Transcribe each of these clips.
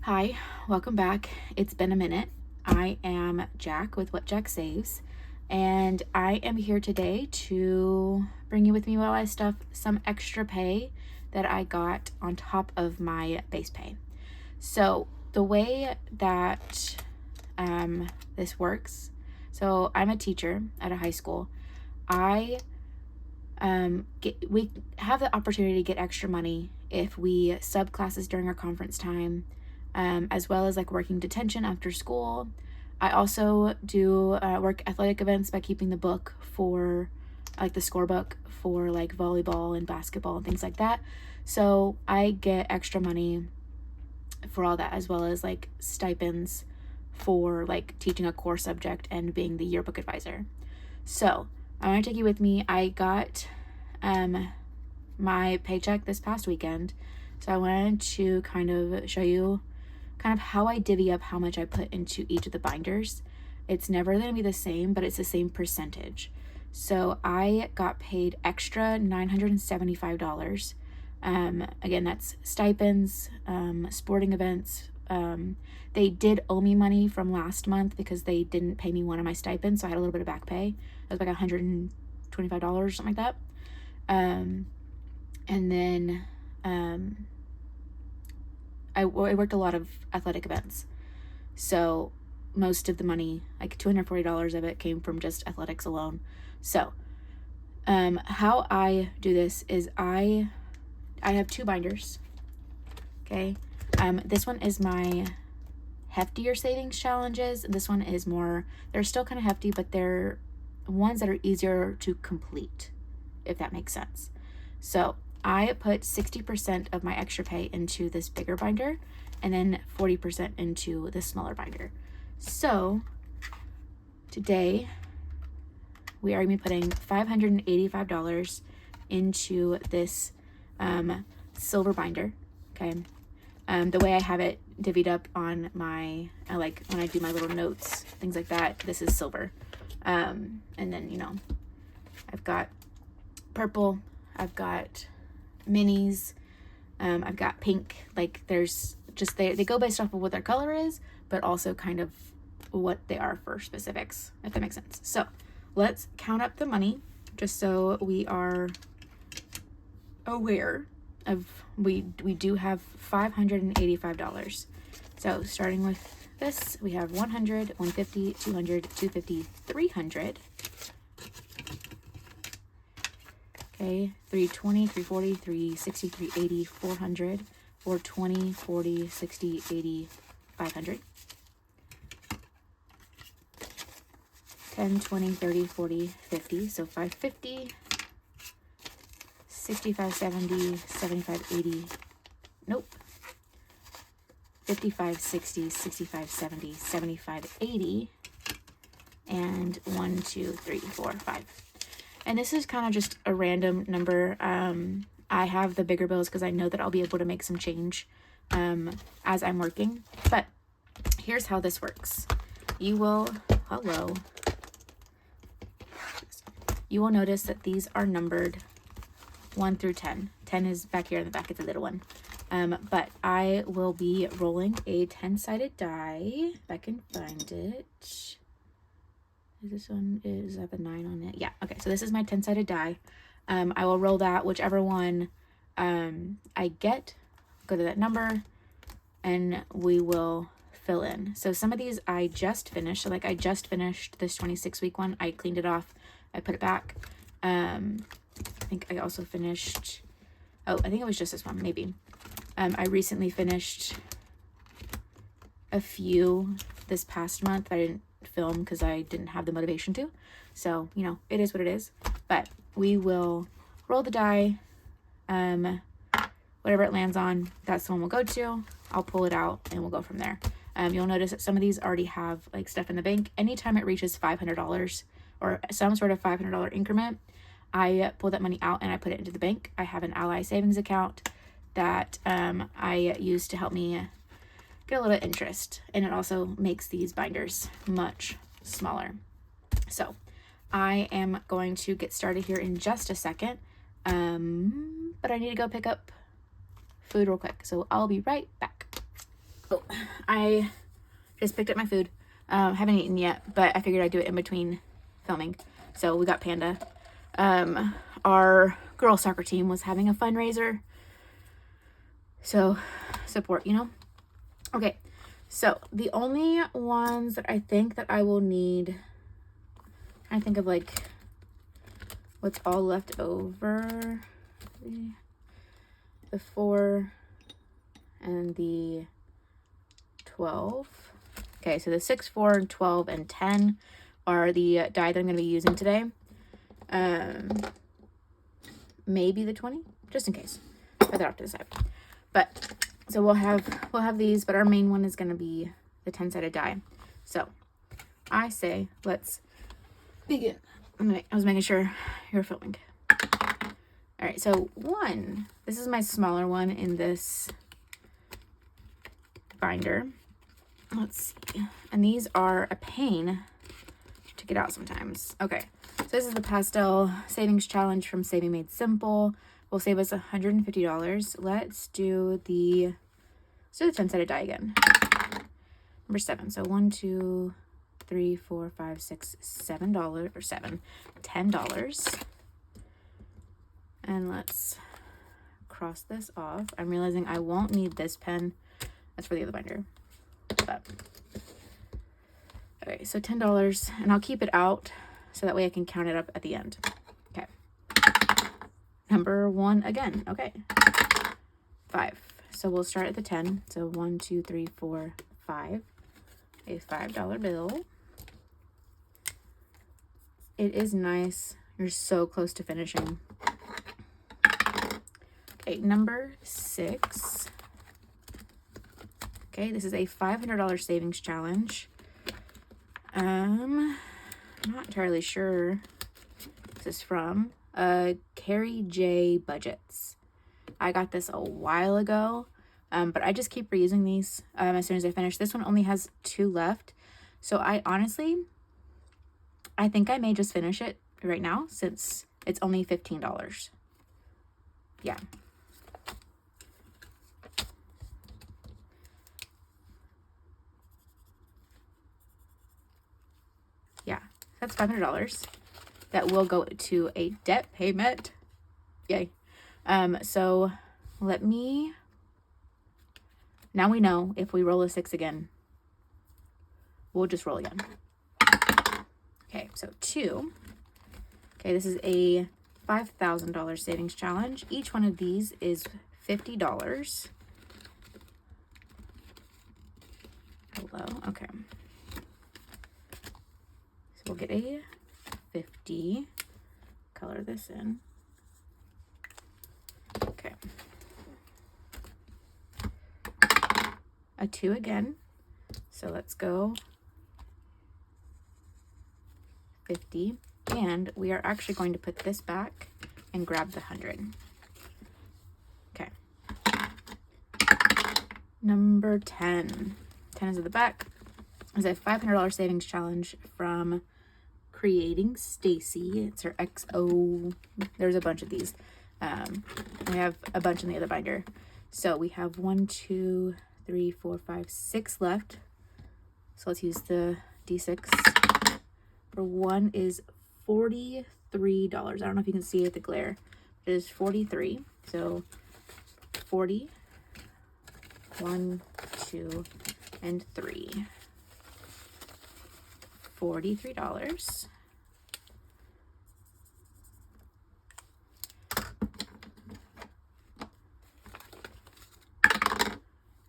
Hi, welcome back. It's been a minute. I am Jack with What Jack Saves, and I am here today to bring you with me while I stuff some extra pay that I got on top of my base pay. So the way that this works, so I'm a teacher at a high school. We have the opportunity to get extra money if we sub classes during our conference time, as well as like working detention after school. I also do work athletic events by keeping the book for like the scorebook for like volleyball and basketball and things like that. So I get extra money for all that, as well as like stipends for like teaching a core subject and being the yearbook advisor. So I want to take you with me. I got my paycheck this past weekend, so I wanted to kind of show you kind of how I divvy up how much I put into each of the binders. It's never going to be the same, but it's the same percentage. So I got paid extra $975. Again, that's stipends, sporting events. They did owe me money from last month because they didn't pay me one of my stipends, so I had a little bit of back pay. It was like $125, something like that. And then I worked a lot of athletic events, so most of the money, like $240 of it, came from just athletics alone. So how I do this is I have two binders. Okay, this one is my heftier savings challenges. This one is more, they're still kind of hefty, but they're ones that are easier to complete, if that makes sense. So I put 60% of my extra pay into this bigger binder and then 40% into the smaller binder. So today we are going to be putting $585 into this silver binder. Okay. The way I have it divvied up on my, like when I do my little notes, things like that, this is silver. And then, I've got purple, I've got minis, I've got pink. Like there's just, they go based off of what their color is, but also kind of what they are for specifics, if that makes sense. So let's count up the money just so we are aware of, we do have $585. So starting with this, we have 100, 150, 200, 250, 300. Okay, 320, 340, 360, 380, 400, 420, 40, 60, 80, 500. 10, 20, 30, 40, 50, so 550, 65, 70, 75, 80, nope, 55, 60, 65, 70, 75, 80, and 1, 2, 3, 4, 5. And this is kind of just a random number. I have the bigger bills because I know that I'll be able to make some change as I'm working. But here's how this works. You will notice that these are numbered 1 through 10. 10 is back here in the back. It's a little one. But I will be rolling a 10-sided die, if I can find it. This one is have a 9 on it. Yeah, okay, so this is my 10-sided die. I will roll that, whichever one I get, go to that number, and we will fill in. So some of these I just finished. So like I just finished this 26-week one. I cleaned it off. I put it back. I think I also finished, I think it was just this one, maybe. I recently finished a few this past month. I didn't film because I didn't have the motivation to. So, it is what it is. But we will roll the die. Whatever it lands on, that's the one we'll go to. I'll pull it out and we'll go from there. You'll notice that some of these already have like stuff in the bank. Anytime it reaches $500 or some sort of $500 increment, I pull that money out and I put it into the bank. I have an Ally savings account that I use to help me get a little interest, and it also makes these binders much smaller. So I am going to get started here in just a second, but I need to go pick up food real quick, so I'll be right back. So I just picked up my food. Haven't eaten yet, but I figured I'd do it in between filming. So we got Panda. Our girls soccer team was having a fundraiser. So support, you know? Okay. So the only ones that I think that I will need, I think of like what's all left over. The 4 and the 12. Okay, so the 6, 4, and 12, and 10 are the die that I'm going to be using today. Maybe the 20, just in case. Put that off to the side. But so we'll have these, but our main one is going to be the 10-sided die. So I say let's begin. I was making sure you're filming. All right, so 1. This is my smaller one in this binder. Let's see. And these are a pain to get out sometimes. Okay, so this is the pastel savings challenge from Saving Made Simple. Will save us $150. Let's do the 10-sided die again. Number 7. So 1, 2, 3, 4, 5, 6, $7 or $10. And let's cross this off. I'm realizing I won't need this pen. That's for the other binder. But okay, so $10, and I'll keep it out so that way I can count it up at the end. Okay. Number 1 again. Okay. 5. So we'll start at the 10. So 1, 2, 3, 4, 5. A $5 bill. It is nice. You're so close to finishing. Okay, number 6. Okay, this is a $500 savings challenge. I'm not entirely sure this is from. Carrie J Budgets. I got this a while ago, but I just keep reusing these as soon as I finish. This one only has 2 left, so I think I may just finish it right now since it's only $15. Yeah. Yeah, that's $500 that will go to a debt payment. Yay. So now we know if we roll a 6 again, we'll just roll again. Okay, so 2. Okay, this is a $5,000 savings challenge. Each one of these is $50. Hello, okay. So we'll get a 50, color this in. Okay. A 2 again. So let's go 50. And we are actually going to put this back and grab the 100. Okay. Number 10. 10 is at the back. It's a $500 savings challenge from Creating Stacy. It's her XO. There's a bunch of these. We have a bunch in the other binder. So we have 1, 2, 3, 4, 5, 6 left. So let's use the D6. For 1 is $43. I don't know if you can see it with the glare. It is 43. So 40, 1, 2, and 3. $43.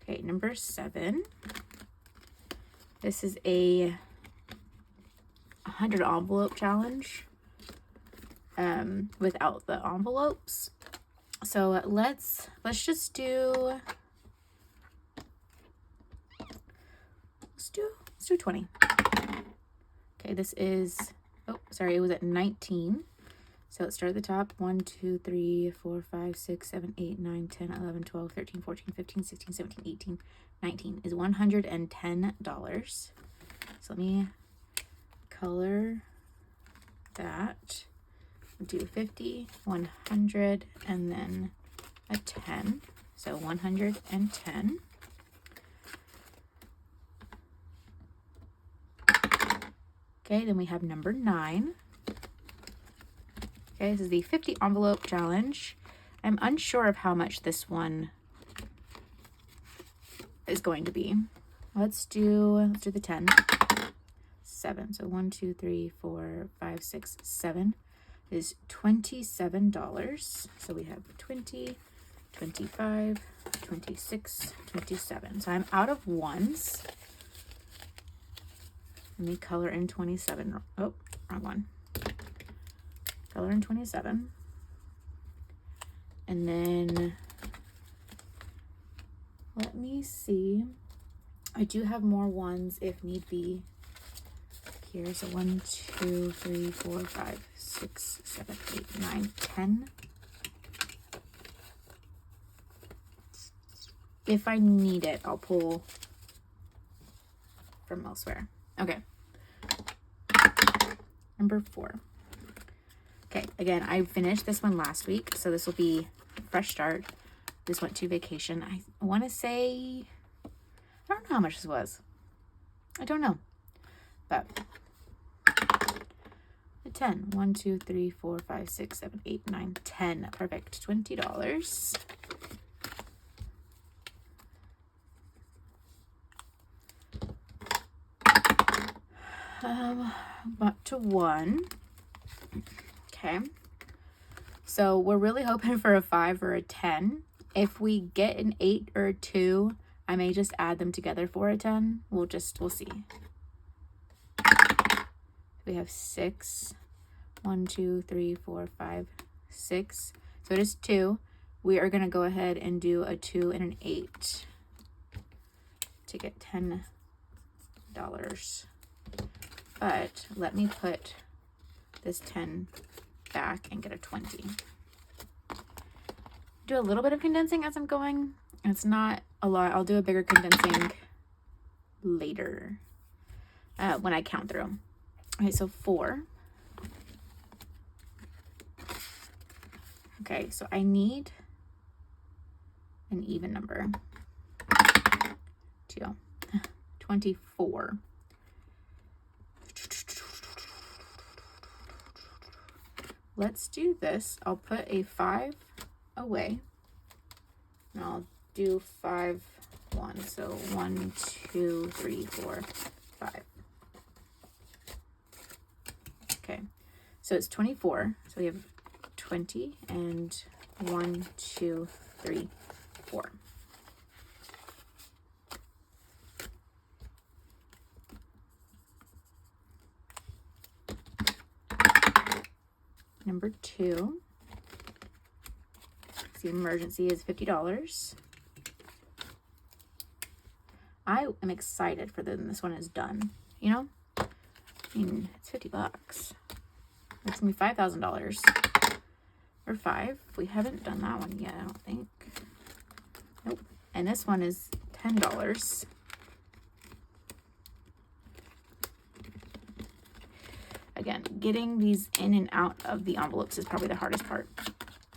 Okay, number 7. This is a 100 envelope challenge without the envelopes. So let's just do 20. Okay, this is, oh, sorry, it was at 19. So let's start at the top. 1, 2, 3, 4, 5, 6, 7, 8, 9, 10, 11, 12, 13, 14, 15, 16, 17, 18, 19 is $110. So let me color that. Do 50, 100, and then a 10. So 110. Okay, then we have number 9. Okay, this is the 50 envelope challenge. I'm unsure of how much this one is going to be. Let's do the 10. 7. So 1, 2, 3, 4, 5, 6, 7 is $27. So we have 20, 25, 26, 27. So I'm out of ones. Let me color in 27. Oh, wrong one. Color in 27. And then let me see. I do have more ones if need be. Here's a 1, 2, 3, 4, 5, 6, 7, 8, 9, 10. If I need it, I'll pull from elsewhere. Okay. Number 4. Okay, again, I finished this one last week, so this will be a fresh start. This went to vacation. I want to say, I don't know how much this was. I don't know. But a 10. 1, 2, 3, 4, 5, 6, 7, 8, 9, 10. Perfect. $20. Up to 1. Okay. So we're really hoping for a 5 or a 10. If we get an 8 or a 2, I may just add them together for a 10. We'll see. We have 6. 1, 2, 3, 4, 5, 6. So it is 2. We are going to go ahead and do a 2 and an 8 to get $10. But let me put this 10 back and get a 20. Do a little bit of condensing as I'm going. It's not a lot. I'll do a bigger condensing later when I count through. Okay, so 4. Okay, so I need an even number. 2. 24. Let's do this. I'll put a 5 away. And I'll do 5, 1. So 1, 2, 3, 4, 5. Okay. So it's 24. So we have 20 and 1, 2, 3, 4. Number 2. The emergency is $50. I am excited for this one is done. You know? I mean, it's $50. It's gonna be $5,000. Or 5. We haven't done that one yet, I don't think. Nope. And this one is $10. Again, getting these in and out of the envelopes is probably the hardest part.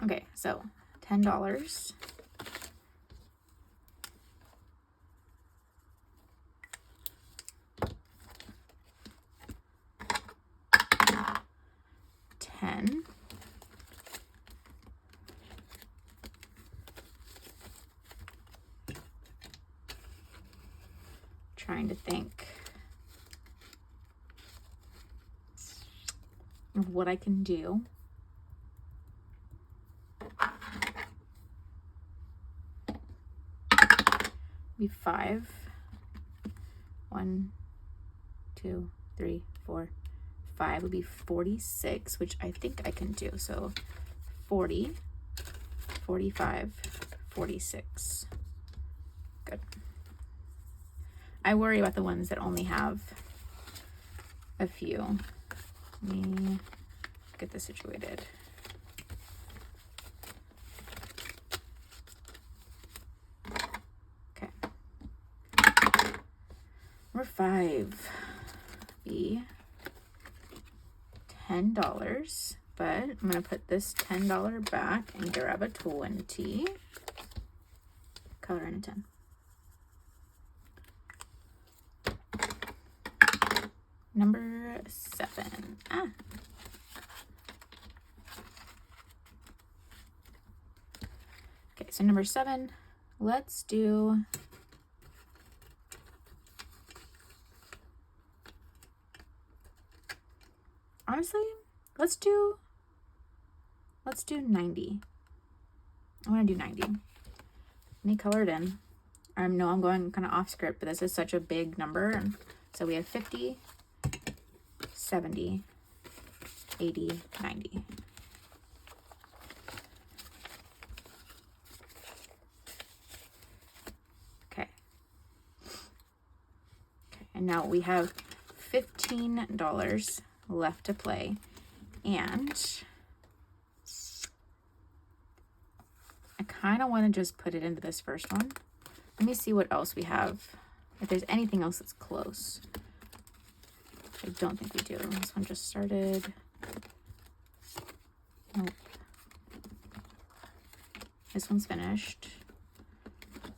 Okay, so $10. $10. Trying to think of what I can do. Be 5. 1, 2, 3, 4, 5 would be 46, which I think I can do. So 40, 45, 46. Good. I worry about the ones that only have a few. Let me get this situated. Okay. Number 5 be $10, but I'm going to put this $10 back and grab a 20. Color in a 10. number 7. Okay, so number 7, let's do honestly, let's do 90. I want to do 90. Let me color it in. I know I'm going kind of off script, but this is such a big number. And so we have 50, 70, 80, 90. Okay. And now we have $15 left to play. And I kind of want to just put it into this first one. Let me see what else we have. If there's anything else that's close. I don't think we do. This one just started. Nope. This one's finished.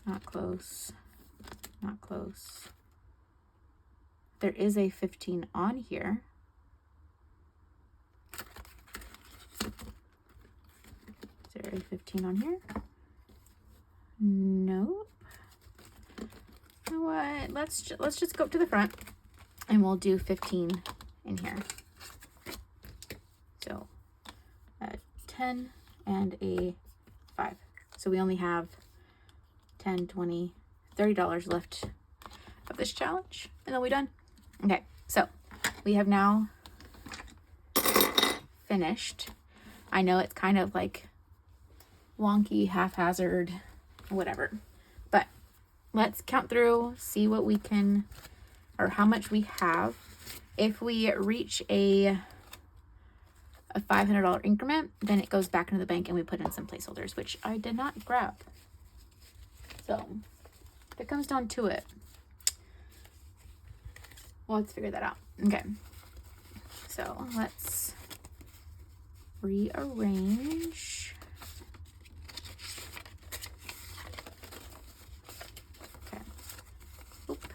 Not close. Not close. There is a 15 on here. Is there a 15 on here? Nope. You know what? Let's just go up to the front and we'll do 15 in here. So a 10 and a 5. So we only have 10, 20, $30 left of this challenge, and then we're done. Okay, so we have now finished. I know it's kind of like wonky, haphazard, whatever, but let's count through, see what we can, or how much we have. If we reach a $500 increment, then it goes back into the bank and we put in some placeholders, which I did not grab. So if it comes down to it, well, let's figure that out. Okay, so let's rearrange. Okay. Oop.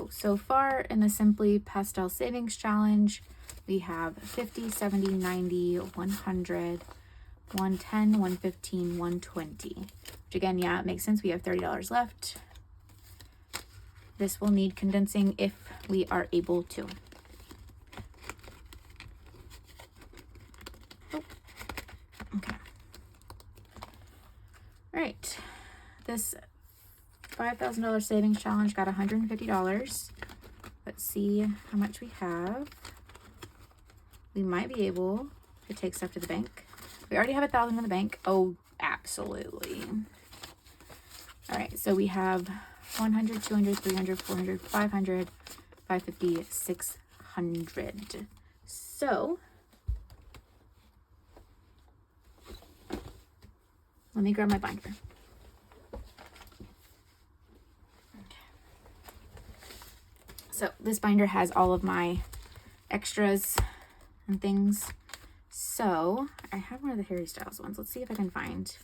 So far in the Simply Pastel Savings Challenge, we have 50, 70, 90, 100, 110, 115, 120. Which again, yeah, it makes sense. We have $30 left. This will need condensing if we are able to. Oh. Okay. All right. This $5,000 savings challenge got $150. Let's see how much we have. We might be able to take stuff to the bank. We already have $1,000 in the bank. Oh, absolutely. All right, so we have 100, 200, 300, 400, 500, 550, 600. So let me grab my binder. So this binder has all of my extras and things. So I have one of the Harry Styles ones. Let's see if I can find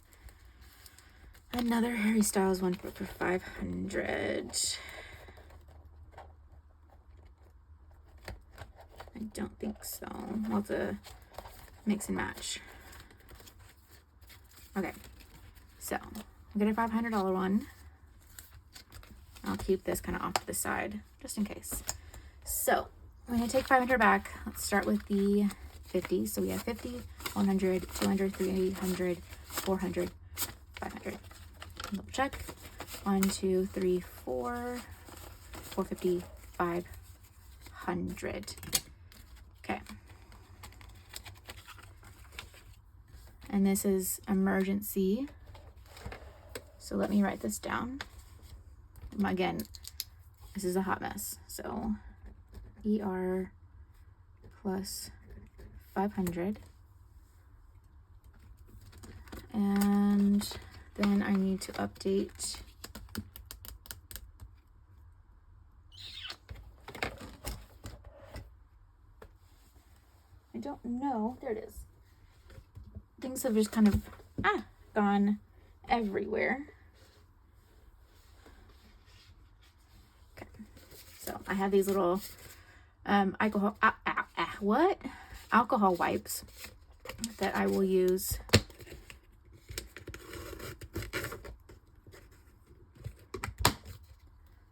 another Harry Styles one for 500. I don't think so. We'll have to mix and match. Okay, so I'll get a $500 one. I'll keep this kind of off to the side just in case. So I'm going to take 500 back. Let's start with the 50. So we have 50, 100, 200, 300, 400, 500. Double check. 1, 2, 3, 4, 450, 500. Okay. And this is emergency. So let me write this down. Again, this is a hot mess. So ER plus 500. And then I need to update I don't know. There it is. Things have just kind of gone everywhere. Okay. So I have these little alcohol wipes that I will use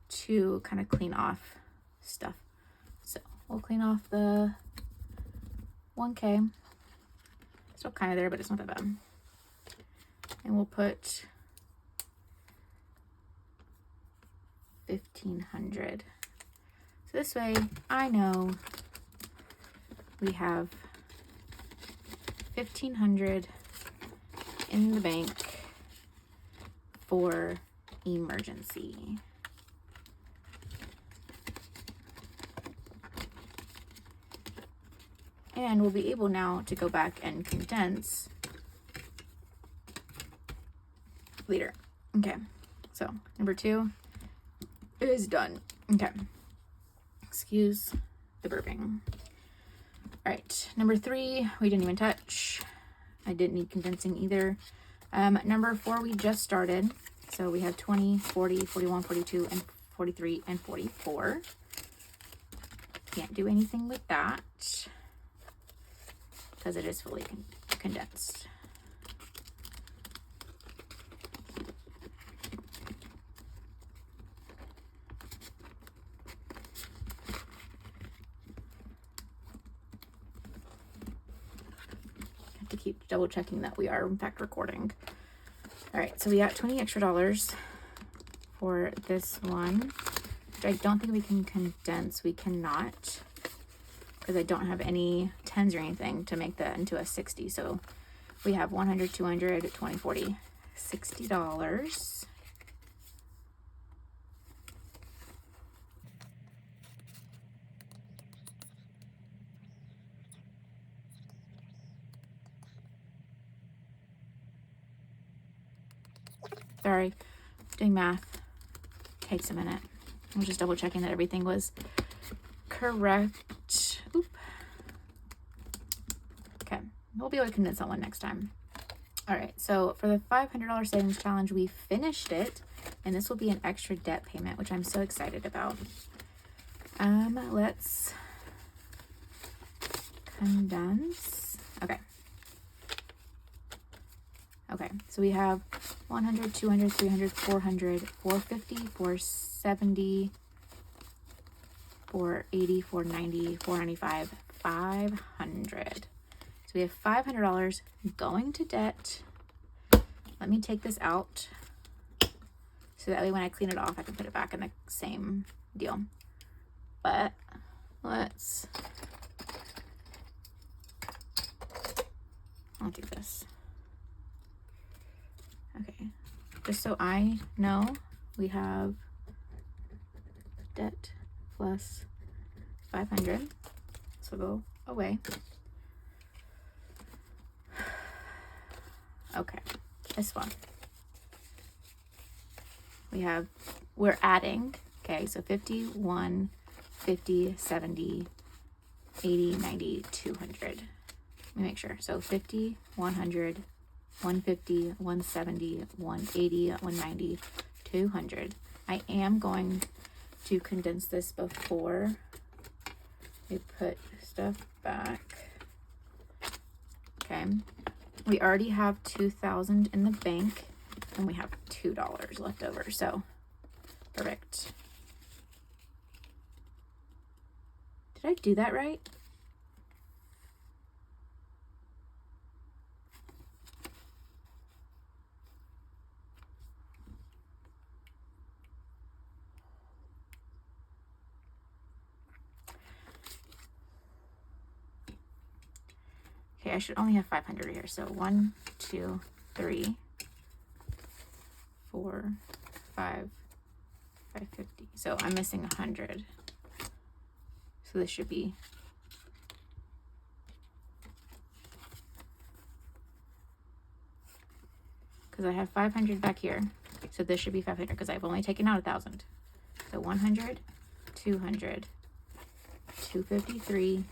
to kind of clean off stuff. So we'll clean off the 1K. Still kind of there, but it's not that bad. And we'll put 1,500. So this way I know we have 1,500 in the bank for emergency. And we'll be able now to go back and condense later. Okay, so number 2 is done. Okay, excuse the burping. All right, number 3, we didn't even touch. I didn't need condensing either. Number 4, we just started. So we have 20, 40, 41, 42, and 43, and 44. Can't do anything with that because it is fully condensed. Have to keep double checking that we are in fact recording. All right, so we got $20 extra for this one, which I don't think we can condense. We cannot, because I don't have any 10s or anything to make that into a 60. So we have 100, 200, 20, 40, $60. Sorry, doing math takes a minute. I was just double checking that everything was correct. Oop. Okay, we'll be able to condense that one next time. All right, so for the $500 savings challenge, we finished it, and this will be an extra debt payment, which I'm so excited about. Let's condense. Okay, so we have 100, 200, 300, 400, 450, 470, 480, 490, 495, 500. So we have $500 going to debt. Let me take this out so that way when I clean it off, I can put it back in the same deal. But I'll do this. Okay, just so I know, we have debt plus 500. So go away. Okay, this one. We're adding, okay, so 50, 1, 50, 70, 80, 90, 200. Let me make sure. So 50, 100, 150, 170, 180, 190, 200. I am going to condense this before we put stuff back. Okay, we already have $2,000 in the bank and we have $2 left over, so perfect. Did I do that right? Okay, I should only have 500 here. So 1, 2, 3, 4, 5, 550. So I'm missing 100. So this should be because I have 500 back here. So this should be 500 because I've only taken out 1,000. So 100, 200, 253,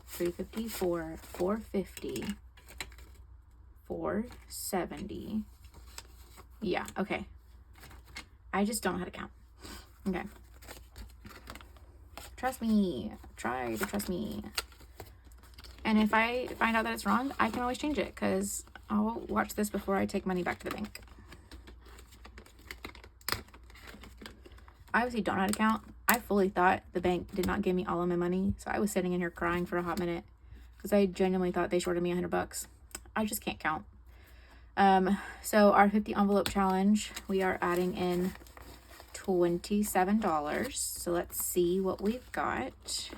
354, 450, 470. Yeah, okay. I just don't know how to count. Okay. Trust me. Try to trust me. And if I find out that it's wrong, I can always change it, because I'll watch this before I take money back to the bank. I obviously don't know how to count. I fully thought the bank did not give me all of my money, so I was sitting in here crying for a hot minute because I genuinely thought they shorted me $100. I just can't count. So our 50 envelope challenge, we are adding in $27. So let's see what we've got.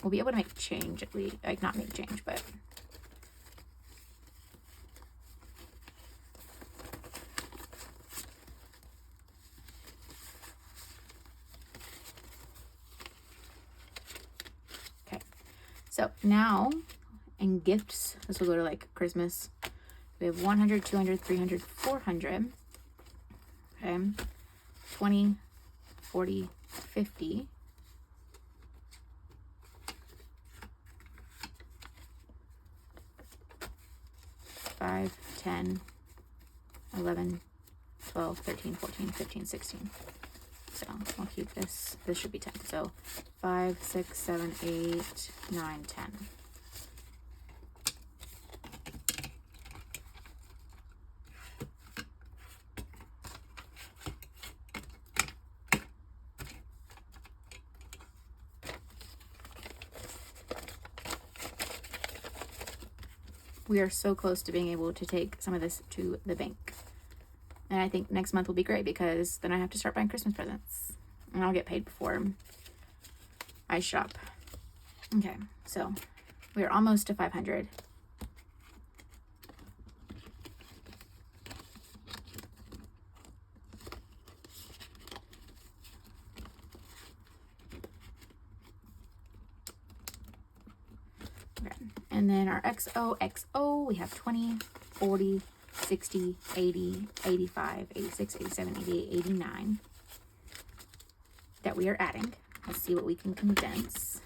We'll be able to make change at least, like not make change, but okay. So now in gifts, this will go to like Christmas. We have 100, 200, 300, 400. Okay. 20, 40, 50. 5, 10, 11, 12, 13, 14, 15, 16. So I'll keep this. This should be 10. So 5, 6, 7, 8, 9, 10. We are so close to being able to take some of this to the bank. And I think next month will be great, because then I have to start buying Christmas presents. And I'll get paid before I shop. Okay, so we are almost to 500. Okay, and then our XOXO, we have 20, 40, 60, 80, 85, 86, 87, 88, 89 that we are adding. Let's see what we can condense.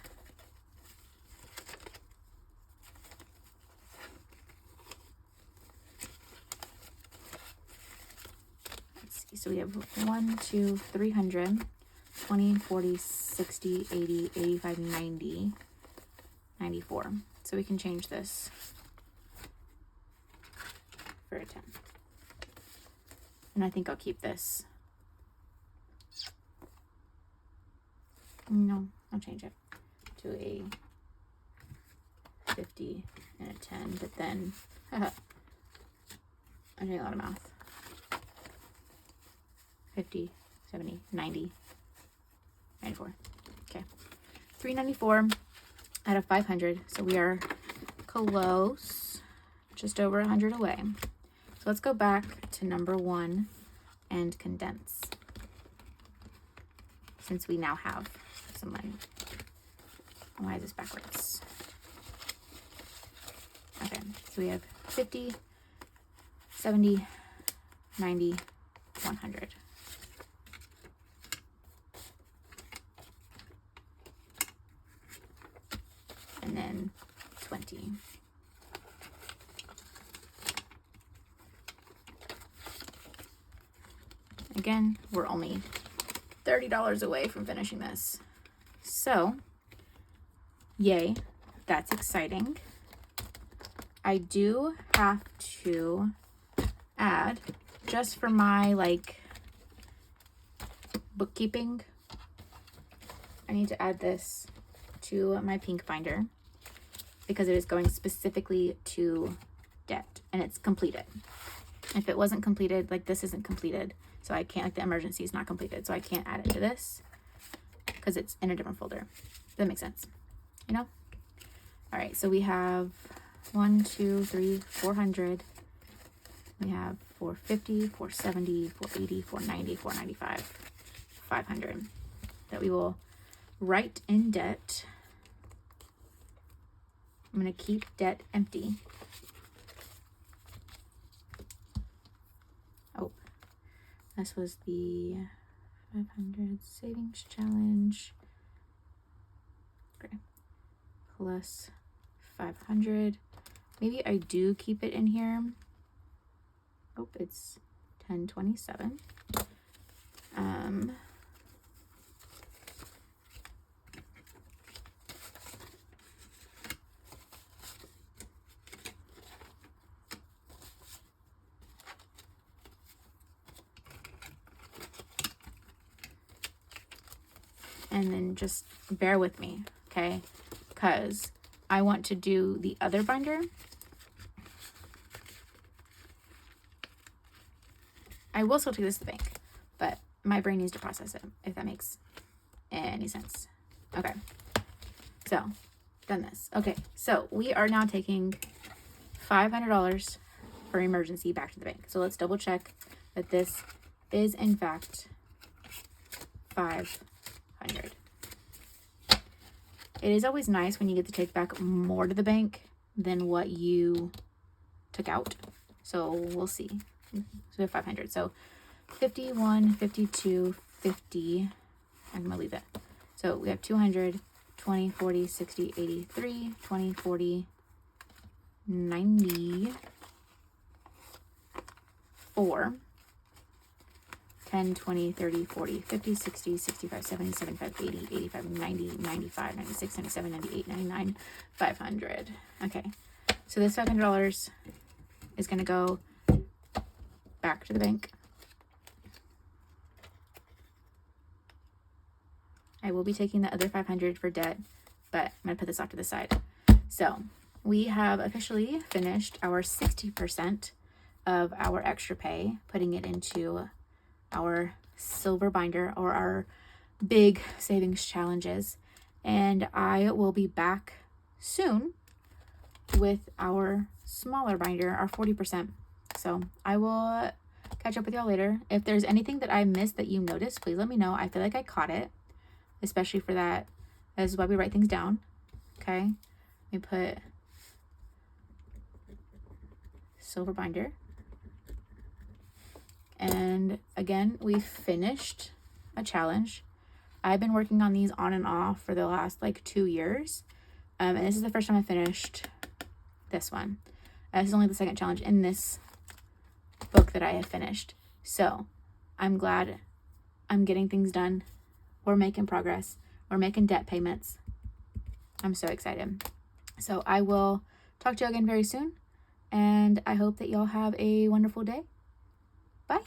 Let's see. So we have 1, 2, 300, 20, 40, 60, 80, 85, 90, 94. So we can change this for a 10. And I think I'll keep this. No, I'll change it to a 50 and a 10, but then I'm doing a lot of math. 50, 70, 90, 94. Okay. 394 out of 500. So we are close, just over 100 away. So let's go back to number 1 and condense, since we now have some money. Why is this backwards? Okay, so we have 50, 70, 90, 100. And then 20. Again, we're only $30 away from finishing this. So, yay, that's exciting. I do have to add, just for my bookkeeping, I need to add this to my pink binder, because it is going specifically to debt, and it's completed. If it wasn't completed, this isn't completed, so I can't, the emergency is not completed, so I can't add it to this because it's in a different folder. Does that make sense? You know? All right, so we have 1, 2, 3, 400. We have 450, 470, 480, 490, 495, 500 that we will write in debt. I'm going to keep debt empty. Oh, this was the 500 savings challenge. Okay. Plus 500. Maybe I do keep it in here. Oh, it's 1027. and then just bear with me, okay? Because I want to do the other binder. I will still take this to the bank, but my brain needs to process it, if that makes any sense. Okay, so done this. Okay, so we are now taking $500 for emergency back to the bank. So let's double check that this is in fact 500. It is always nice when you get to take back more to the bank than what you took out. So we'll see. So we have 500. So 51, 52, 50. I'm going to leave it. So we have 200, 20, 40, 60, 83, 20, 40, 90, 4, 10, 20, 30, 40, 50, 60, 65, 70, 75, 80, 85, 90, 95, 96, 97, 98, 99, 500. Okay, so this $500 is going to go back to the bank. I will be taking the other 500 for debt, but I'm going to put this off to the side. So we have officially finished our 60% of our extra pay, putting it into our silver binder or our big savings challenges. And I will be back soon with our smaller binder, our 40%. So I will catch up with y'all later. If there's anything that I missed that you noticed, please let me know. I feel like I caught it, especially for that. This is why we write things down. Okay. Let me put silver binder. And again, we finished a challenge. I've been working on these on and off for the last like 2 years. And this is the first time I finished this one. This is only the second challenge in this book that I have finished. So I'm glad I'm getting things done. We're making progress. We're making debt payments. I'm so excited. So I will talk to you again very soon. And I hope that y'all have a wonderful day. Bye.